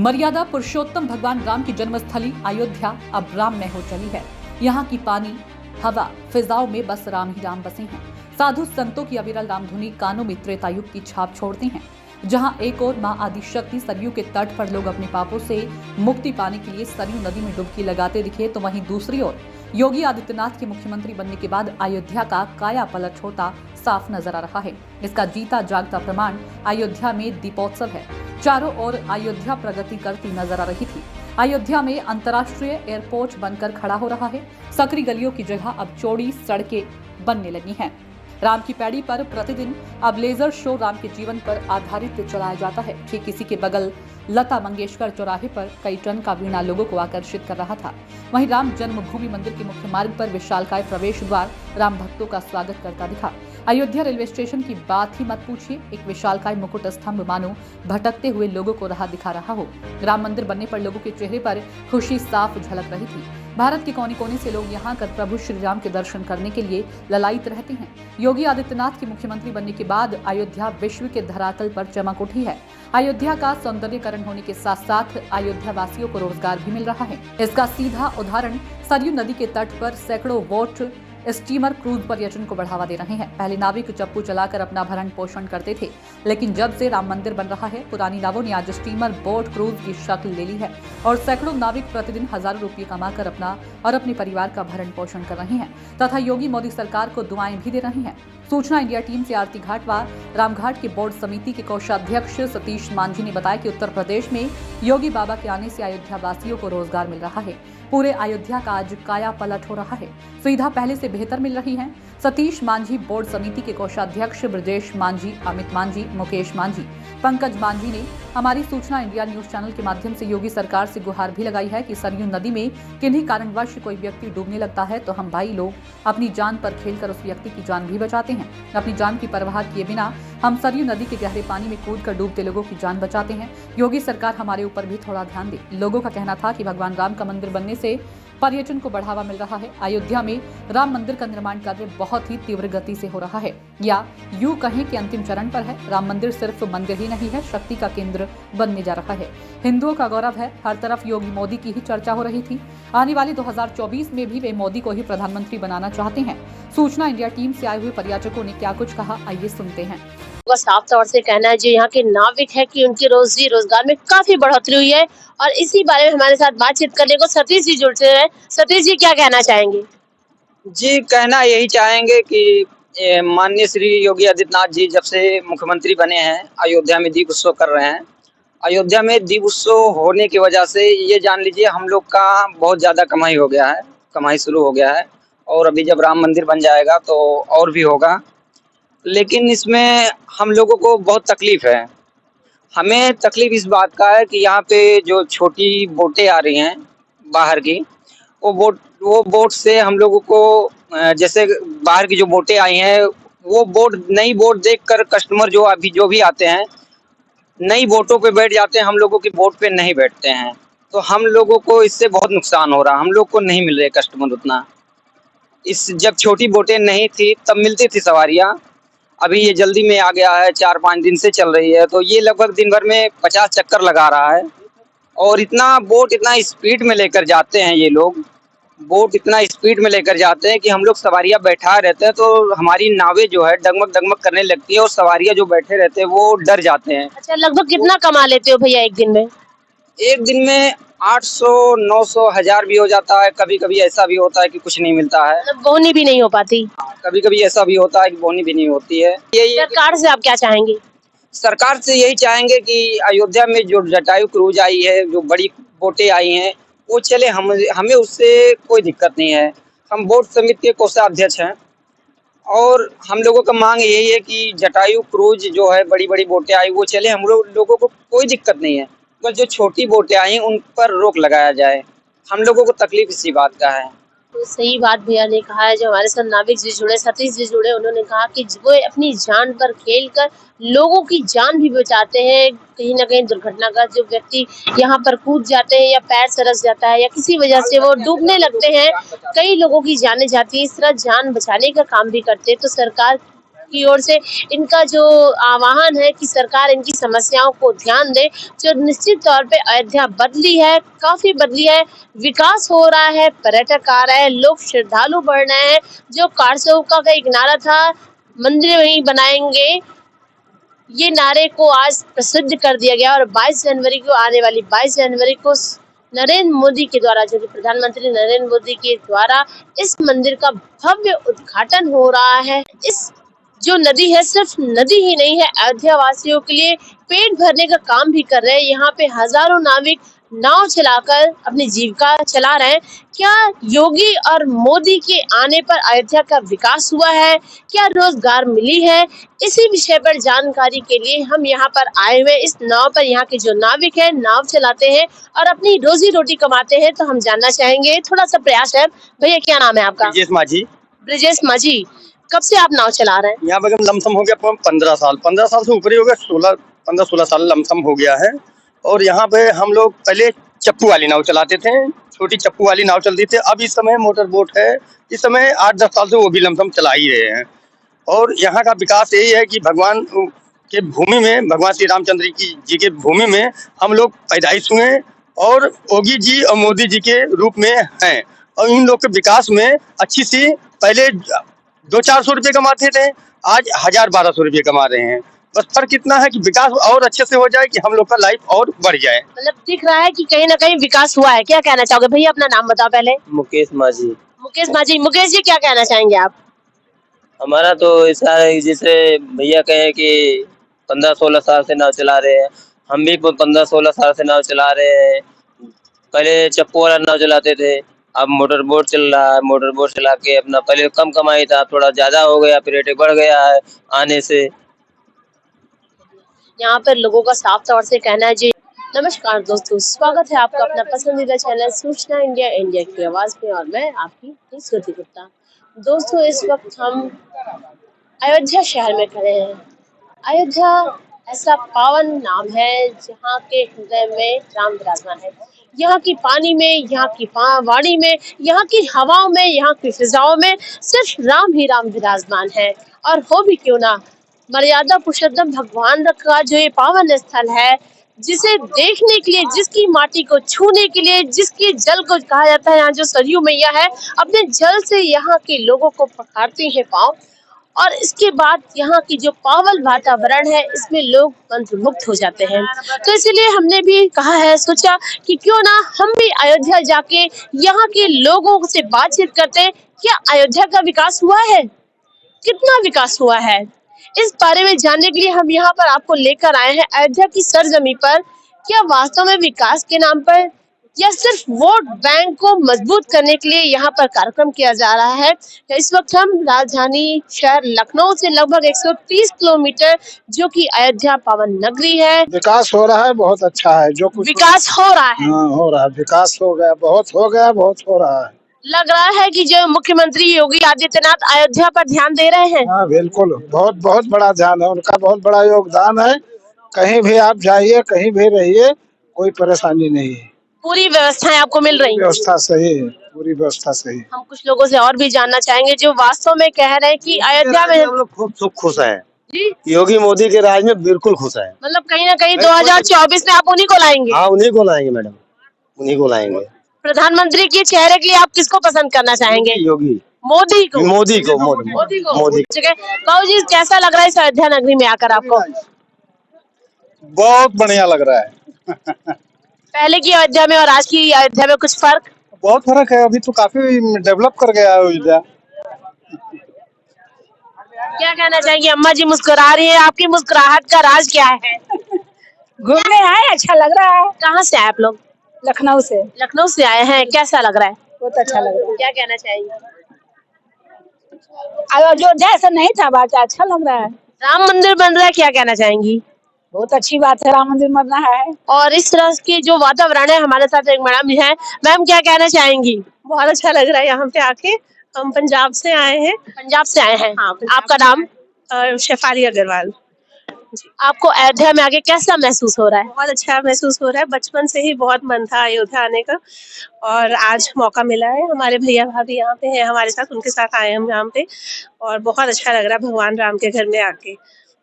मर्यादा पुरुषोत्तम भगवान राम की जन्मस्थली अयोध्या अब राममय हो चली है। यहाँ की पानी, हवा, फिजाओं में बस राम ही राम बसे हैं। साधु संतों की अविरल रामधुनी कानों में त्रेतायुग की छाप छोड़ते हैं। जहाँ एक ओर मां आदिशक्ति सरयू के तट पर लोग अपने पापों से मुक्ति पाने के लिए सरयू नदी में डुबकी लगाते दिखे, तो वहीं दूसरी ओर योगी आदित्यनाथ के मुख्यमंत्री बनने के बाद अयोध्या का काया पलट होता साफ नजर आ रहा है। इसका जीता जागता प्रमाण अयोध्या में दीपोत्सव है। चारों ओर अयोध्या प्रगति करती नजर आ रही थी। अयोध्या में अंतर्राष्ट्रीय एयरपोर्ट बनकर खड़ा हो रहा है। सकरी गलियों की जगह अब चौड़ी सड़कें बनने लगी हैं। राम की पैड़ी पर प्रतिदिन अब लेजर शो राम के जीवन पर आधारित चलाया जाता है। ठीक इसी के बगल लता मंगेशकर चौराहे पर कई टन का वीणा लोगों को आकर्षित कर रहा था। वहीं राम जन्मभूमि मंदिर के मुख्य मार्ग पर विशालकाय प्रवेश द्वार राम भक्तों का स्वागत करता दिखा। अयोध्या रेलवे स्टेशन की बात ही मत पूछिए। एक विशालकाय मुकुट स्तंभ मानो भटकते हुए लोगों को राह दिखा रहा हो। राम मंदिर बनने पर लोगों के चेहरे पर खुशी साफ झलक रही थी। भारत के कोने कोने से लोग यहाँ कर प्रभु श्री राम के दर्शन करने के लिए ललायित रहते हैं। योगी आदित्यनाथ के मुख्यमंत्री बनने के बाद अयोध्या विश्व के धरातल पर चमक उठी है। अयोध्या का सौंदर्यीकरण होने के साथ साथ अयोध्या वासियों को रोजगार भी मिल रहा है। इसका सीधा उदाहरण सरयू नदी के तट पर सैकड़ों बोट स्टीमर क्रूज पर्यटन को बढ़ावा दे रहे हैं। पहले नाविक चप्पू चलाकर अपना भरण पोषण करते थे, लेकिन जब से राम मंदिर बन रहा है, पुरानी नावों ने आज स्टीमर बोट क्रूज की शक्ल ले ली है और सैकड़ों नाविक प्रतिदिन हजारों रुपये कमाकर अपना और अपने परिवार का भरण पोषण कर रहे हैं तथा योगी मोदी सरकार को दुआएं भी दे रहे हैं। सूचना इंडिया टीम से आरती घाट व रामघाट के बोर्ड समिति के कोषाध्यक्ष सतीश मांझी ने बताया कि उत्तर प्रदेश में योगी बाबा के आने से अयोध्या वासियों को रोजगार मिल रहा है। पूरे अयोध्या का आज काया पलट हो रहा है। सुविधा पहले से बेहतर मिल रही है। सतीश मांझी बोर्ड समिति के कोषाध्यक्ष ब्रजेश मांझी, अमित मांझी, मुकेश मांझी, पंकज मांझी ने हमारी सूचना इंडिया न्यूज चैनल के माध्यम से योगी सरकार से गुहार भी लगाई है कि सरयू नदी में किन्हीं कारणवश कोई व्यक्ति डूबने लगता है तो हम भाई लोग अपनी जान पर खेलकर उस व्यक्ति की जान भी बचाते हैं। अपनी जान की परवाह किए बिना हम सरयू नदी के गहरे पानी में कूदकर डूबते लोगों की जान बचाते हैं। योगी सरकार हमारे ऊपर भी थोड़ा ध्यान दे। लोगों का कहना था कि भगवान राम का मंदिर बनने से पर्यटन को बढ़ावा मिल रहा है। अयोध्या में राम मंदिर का निर्माण कार्य बहुत ही तीव्र गति से हो रहा है, या यूं कहें कि अंतिम चरण पर है। राम मंदिर सिर्फ मंदिर ही नहीं है, शक्ति का केंद्र बनने जा रहा है। हिंदुओं का गौरव है। हर तरफ योगी मोदी की ही चर्चा हो रही थी। आने वाले 2024 में भी वे मोदी को ही प्रधानमंत्री बनाना चाहते हैं। सूचना इंडिया टीम से आए हुए पर्यटकों ने क्या कुछ कहा, आइए सुनते हैं। साफ तौर से कहना है जो यहाँ के नाविक है कि उनके रोजगार में काफी बढ़ोतरी हुई है और इसी बारे में हमारे साथ बातचीत करने को सतीश जी जुड़ते हैं। सतीश जी क्या कहना चाहेंगे? जी, कहना यही चाहेंगे कि माननीय श्री योगी आदित्यनाथ जी जब से मुख्यमंत्री बने हैं, अयोध्या में दीप उत्सव कर रहे हैं। अयोध्या में दीप उत्सव होने की वजह से ये जान लीजिए हम लोग का बहुत ज़्यादा कमाई हो गया है, कमाई शुरू हो गया है और अभी जब राम मंदिर बन जाएगा तो और भी होगा। लेकिन इसमें हम लोगों को बहुत तकलीफ है। हमें तकलीफ इस बात का है कि यहाँ पे जो छोटी बोटें आ रही हैं बाहर की, वो बोट से हम लोगों को जैसे बाहर की जो बोटें आई हैं, वो नई बोट देखकर कस्टमर जो भी आते हैं, नई बोटों पे बैठ जाते हैं, हम लोगों की बोट पे नहीं बैठते हैं। तो हम लोगों को इससे बहुत नुकसान हो रहा है। हम लोग को नहीं मिल रहे कस्टमर उतना। जब छोटी बोटें नहीं थी तब मिलती थी सवारियाँ। अभी ये जल्दी में आ गया है, 4-5 दिन से चल रही है, तो ये लगभग दिन भर में 50 चक्कर लगा रहा है। और इतना स्पीड में लेकर जाते हैं ये लोग, बोट इतना स्पीड में लेकर जाते हैं कि हम लोग सवारियाँ बैठा रहते हैं तो हमारी नावें जो है डगमग डगमग करने लगती है और सवारियाँ जो बैठे रहते हैं वो डर जाते हैं। अच्छा, लगभग कितना कमा लेते हो भैया एक दिन में? एक दिन में 800, 900, 1000 भी हो जाता है। कभी कभी ऐसा भी होता है कि कुछ नहीं मिलता है, मतलब बोनी भी नहीं हो पाती। कभी कभी ऐसा भी होता है कि बोनी भी नहीं होती है। सरकार से आप क्या चाहेंगे? सरकार से यही चाहेंगे कि अयोध्या में जो जटायु क्रूज आई है, जो बड़ी बोटें आई हैं, वो चले। हमें उससे कोई दिक्कत नहीं है। हम बोर्ड समिति के कोषाध्यक्ष हैं और हम लोगों का मांग यही है कि जटायु क्रूज जो है, बड़ी बड़ी बोटें आई, वो चले। हम लोगों को कोई दिक्कत नहीं है, बस जो छोटी बोटें आई उन पर रोक लगाया जाए। हम लोगों को तकलीफ इसी बात का है। तो सही बात भैया ने कहा है। जो हमारे साथ नाविक जी जुड़े, सतीश जी जुड़े, उन्होंने कहा कि वो अपनी जान पर खेलकर लोगों की जान भी बचाते हैं। कहीं ना कहीं दुर्घटना का जो व्यक्ति यहाँ पर कूद जाते हैं या पैर सरस जाता है या किसी वजह से वो डूबने लगते हैं, कई लोगों की जानें जाती है। इस तरह जान बचाने का काम भी करते हैं। तो सरकार की ओर से इनका जो आह्वान है कि सरकार इनकी समस्याओं को ध्यान दे, जो निश्चित तौर पे अयोध्या बदली है, काफी बदली है, विकास हो रहा है, पर्यटक आ रहे हैं, लोग श्रद्धालु बढ़ रहे हैं। जो कारसेवका का एक नारा था, मंदिर वहीं बनाएंगे, ये नारे को आज प्रसिद्ध कर दिया गया और 22 जनवरी को आने वाली 22 जनवरी को नरेंद्र मोदी के द्वारा, जो कि प्रधानमंत्री नरेंद्र मोदी के द्वारा इस मंदिर का भव्य उद्घाटन हो रहा है। इस जो नदी है सिर्फ नदी ही नहीं है, अयोध्या वासियों के लिए पेट भरने का काम भी कर रहे हैं। यहाँ पे हजारों नाविक नाव चलाकर अपनी जीविका चला रहे हैं। क्या योगी और मोदी के आने पर अयोध्या का विकास हुआ है? क्या रोजगार मिली है? इसी विषय पर जानकारी के लिए हम यहाँ पर आए हुए। इस नाव पर यहाँ के जो नाविक हैं, नाव चलाते हैं और अपनी रोजी रोटी कमाते हैं, तो हम जानना चाहेंगे। थोड़ा सा प्रयास है। भैया क्या नाम है आपका? ब्रिजेश माझी। ब्रिजेश माझी, कब से आप नाव चला रहे हैं? यहाँ पर लमसम हो गया 15 साल से ऊपर ही हो गया, 15-16 साल लमसम हो गया है। और यहाँ पे हम लोग पहले चप्पू वाली नाव चलाते थे, छोटी चप्पू वाली नाव चलती थी। अब इस समय मोटर बोट है, इस समय 8-10 साल से वो भी लमसम चला ही रहे हैं। और यहाँ का विकास यही है कि भगवान के भूमि में, भगवान श्री रामचंद्र जी के भूमि में हम लोग पैदाइश हुए और योगी जी और मोदी जी के रूप में हैं। और इन लोग के विकास में अच्छी सी, पहले 200-400 रुपये कमाते थे, आज 1000-1200 रुपये कमा रहे हैं। बस फर्क इतना है कि विकास और अच्छे से हो जाए कि हम लोग का लाइफ और बढ़ जाए। मतलब दिख रहा है कि कहीं ना कहीं विकास हुआ है। क्या कहना चाहोगे भैया? अपना नाम बताओ पहले। मुकेश माझी। मुकेश माझी, मुकेश जी क्या कहना चाहेंगे आप? हमारा तो ऐसा है, जैसे भैया कहे कि 15-16 साल से नाव चला रहे हैं, हम भी 15-16 साल से नाव चला रहे हैं। पहले चप्पू वाला नाव चलाते थे, अब मोटर बोट चल रहा है। मोटर बोट चला के अपना, पहले कम कमाई था, थोड़ा ज्यादा हो गया, फिर रेट बढ़ गया है आने से। यहाँ पर लोगों का साफ तौर से कहना है जी। नमस्कार दोस्तों, स्वागत है आपका अपना पसंदीदा चैनल सूचना इंडिया, इंडिया की आवाज में, और मैं आपकी श्रुति गुप्ता। दोस्तों, इस वक्त हम अयोध्या शहर में खड़े हैं। अयोध्या ऐसा पावन नाम है जहाँ के हृदय में राम विराजमान है। यहाँ की पानी में, यहाँ की वाणी में, यहाँ की हवाओं में, यहाँ की फिजाओं में सिर्फ राम ही राम विराजमान है। और हो भी क्यों ना, मर्यादा पुरुषोत्तम भगवान का जो ये पावन स्थल है, जिसे देखने के लिए, जिसकी माटी को छूने के लिए, जिसके जल को कहा जाता है, यहाँ जो सरयू मैया है, अपने जल से यहाँ के लोगों को पखारती है पाँव। और इसके बाद यहाँ की जो पावन वातावरण है, इसमें लोग मंत्रमुग्ध हो जाते हैं। तो इसीलिए हमने भी कहा है, सोचा कि क्यों ना हम भी अयोध्या जाके यहाँ के लोगों से बातचीत करते हैं। क्या अयोध्या का विकास हुआ है? कितना विकास हुआ है? इस बारे में जानने के लिए हम यहाँ पर आपको लेकर आए हैं अयोध्या की सरजमी पर। क्या वास्तव में विकास के नाम पर या सिर्फ वोट बैंक को मजबूत करने के लिए यहाँ पर कार्यक्रम किया जा रहा है? इस वक्त हम राजधानी शहर लखनऊ से लगभग 130 किलोमीटर, जो कि अयोध्या पावन नगरी है। विकास हो रहा है, बहुत अच्छा है। जो कुछ विकास हो रहा है, हाँ, हो रहा है, विकास हो गया, बहुत हो गया, बहुत हो रहा है। लग रहा है कि जो मुख्यमंत्री योगी आदित्यनाथ अयोध्या पर ध्यान दे रहे हैं। हाँ बिल्कुल, बहुत बहुत बड़ा ध्यान है, उनका बहुत बड़ा योगदान है। कहीं भी आप जाइए, कहीं भी रहिए, कोई परेशानी नहीं है। पूरी व्यवस्थाएं आपको मिल रही हैं। व्यवस्था सही है, पूरी व्यवस्था सही है। हम कुछ लोगों से और भी जानना चाहेंगे जो वास्तव में कह रहे हैं कि अयोध्या में हम लोग खूब सुख खुश हैं। जी, योगी मोदी के राज में बिल्कुल खुश हैं। मतलब कहीं ना कहीं 2024 में आप उन्हीं को लाएंगे। हाँ, उन्हीं को लाएंगे मैडम, उन्हीं को लाएंगे। प्रधानमंत्री के चेहरे के लिए आप किसको पसंद करना चाहेंगे? योगी, मोदी को। मोदी को, मोदी। ठीक है बाबू जी, कैसा लग रहा है इस अयोध्या नगरी में आकर आपको? बहुत बढ़िया लग रहा है। पहले की अयोध्या में और आज की अयोध्या में कुछ फर्क? बहुत फर्क है, अभी तो काफी डेवलप कर गया है अयोध्या। क्या कहना चाहेंगे? अम्मा जी मुस्कुरा रही है, आपकी मुस्कुराहट का राज क्या है? घूमने आए, अच्छा लग रहा है। कहाँ से आए आप लोग? लखनऊ से। लखनऊ से आए हैं, कैसा लग रहा है? बहुत अच्छा लग रहा क्या कहना चाहेंगे? है। अयोध्या ऐसा नहीं था, बात अच्छा लग रहा है। राम मंदिर बन रहा है, क्या कहना चाहेंगी? बहुत अच्छी बात है, राम मंदिर बनना है। और इस तरह की जो वातावरण है, हमारे साथ एक मैडम जी है। मैम क्या कहना चाहेंगी? बहुत अच्छा लग रहा है यहाँ पे आके। हम पंजाब से आए हैं। पंजाब से आए हैं। हाँ, आपका नाम? शेफाली अग्रवाल। आपको अयोध्या में आके कैसा महसूस हो रहा है? बहुत अच्छा महसूस हो रहा है। बचपन से ही बहुत मन था अयोध्या आने का और आज मौका मिला है। हमारे भैया भाभी यहाँ पे हैं हमारे साथ, उनके साथ आए हम यहाँ पे और बहुत अच्छा लग रहा है भगवान राम के घर में आके।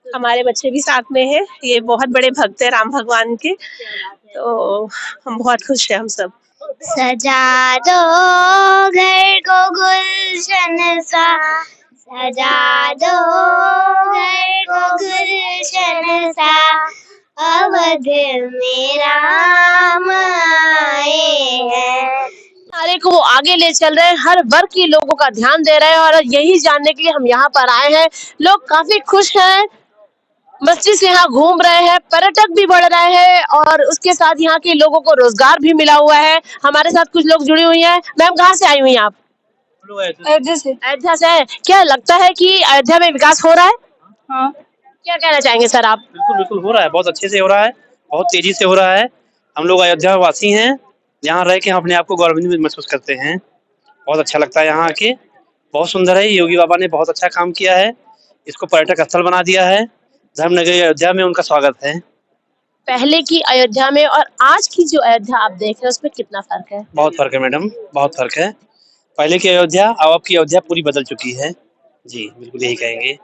हमारे बच्चे भी साथ में हैं, ये बहुत बड़े भक्त हैं राम भगवान के, तो हम बहुत खुश हैं हम सब। सजा दो घर को गुलशन सा, सजा दो घर को गुलशन सा, अवध में राम आए हैं। नारे को वो आगे ले चल रहे हैं, हर वर्ग के लोगों का ध्यान दे रहे हैं और यही जानने के लिए हम यहाँ पर आए हैं। लोग काफी खुश हैं, मस्ती से यहाँ घूम रहे हैं, पर्यटक भी बढ़ रहे हैं और उसके साथ यहाँ के लोगों को रोजगार भी मिला हुआ है। हमारे साथ कुछ लोग जुड़ी हुई हैं। मैम कहाँ से आई हुई हैं आप? अयोध्या से। अयोध्या से। क्या लगता है कि अयोध्या में विकास हो रहा है? हाँ। क्या कहना चाहेंगे सर आप? बिल्कुल बिल्कुल हो रहा है, बहुत अच्छे से हो रहा है, बहुत तेजी से हो रहा है। हम लोग अयोध्या वासी हैं, यहाँ रह के हम अपने आप को गौरवान्वित महसूस करते हैं। बहुत अच्छा लगता है यहाँ आके, बहुत सुंदर है। योगी बाबा ने बहुत अच्छा काम किया है, इसको पर्यटक स्थल बना दिया है। धर्मनगरी अयोध्या में उनका स्वागत है। पहले की अयोध्या में और आज की जो अयोध्या आप देख रहे हैं उसमें कितना फर्क है? बहुत फर्क है मैडम, बहुत फर्क है। पहले की अयोध्या और अब की अयोध्या पूरी बदल चुकी है। जी बिल्कुल यही कहेंगे।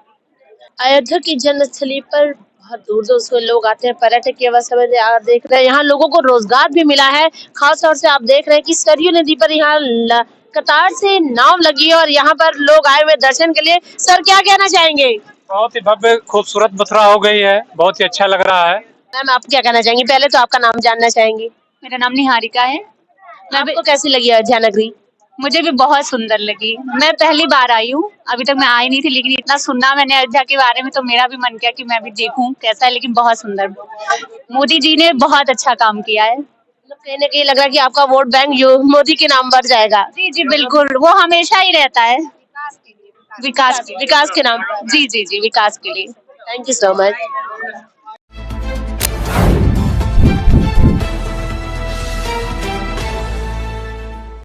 अयोध्या की जन्मस्थली पर बहुत दूर दूर से लोग आते हैं, पर्यटक की अवस्था में देख रहे हैं। यहाँ लोगों को रोजगार भी मिला है। खास तौर से आप देख रहे हैं कि सरयू नदी पर यहाँ कतार से नाव लगी है और यहाँ पर लोग आए हुए दर्शन के लिए। सर क्या कहना चाहेंगे? बहुत ही भव्य खूबसूरत मथुरा हो गई है, बहुत ही अच्छा लग रहा है। मैम आप क्या कहना चाहेंगी? पहले तो आपका नाम जानना चाहेंगे। मेरा नाम निहारिका है। आपको कैसी लगी अयोध्या नगरी? मुझे भी बहुत सुंदर लगी। मैं पहली बार आई हूँ, अभी तक मैं आई नहीं थी, लेकिन इतना सुना मैंने अयोध्या के बारे में तो मेरा भी मन किया कि मैं भी देखूं कैसा है। लेकिन बहुत सुंदर, मोदी जी ने बहुत अच्छा काम किया है। कहीं ना कहीं लग रहा है कि आपका वोट बैंक मोदी के नाम पर जाएगा। जी जी बिल्कुल, वो हमेशा ही रहता है विकास विकास के नाम। जी जी जी विकास के लिए। Thank you so much.